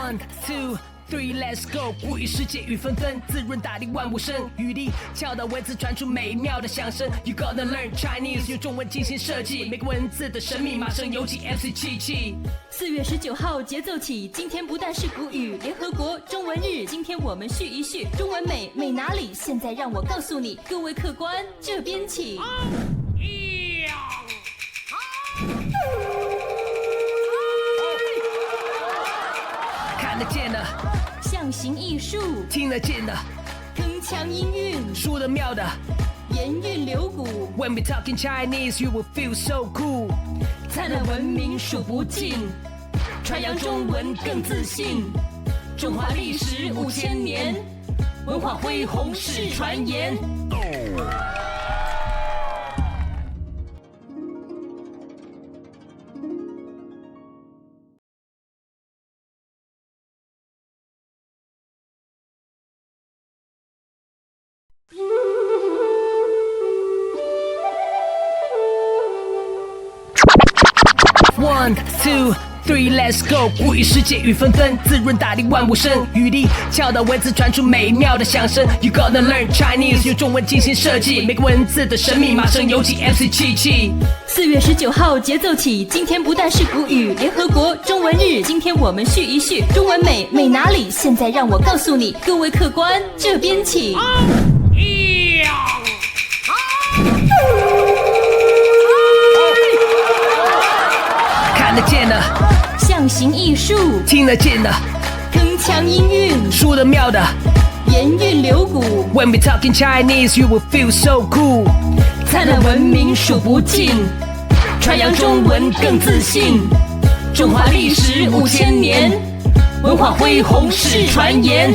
One, two, three, let's go！ 古语世界雨纷纷，滋润大地万物生。雨滴敲打文字，传出美妙的响声。You gotta learn Chinese， 用中文精心设计每个文字的神秘。马上有请 MC 七七。4月19号节奏起，今天不但是古语联合国中文日，今天我们续一续中文美美哪里？现在让我告诉你，各位客官这边请。看得见的象形艺术，听得见的铿锵音韵，说得妙的言韵流骨。When we talking Chinese, you will feel so cool。灿烂文明数不尽，传扬中文更自信。中华历史5000年，文化恢宏世传言。One, two, three, let's go！ 古语世界雨纷纷，滋润大地万物生。雨滴敲打文字，传出美妙的响声。You gotta learn Chinese， 用中文精心设计每个文字的神秘。马上有请 MC 七七。4月19号节奏起，今天不但是古语联合国中文日，今天我们续一续中文美美哪里？现在让我告诉你，各位客官这边请。看得见的象形艺术，听得见的铿锵音韵，说得妙的言韵流骨。When we talking Chinese, you will feel so cool。灿烂文明数不尽，传扬中文更自信。中华历史5000年，文化恢宏世传言。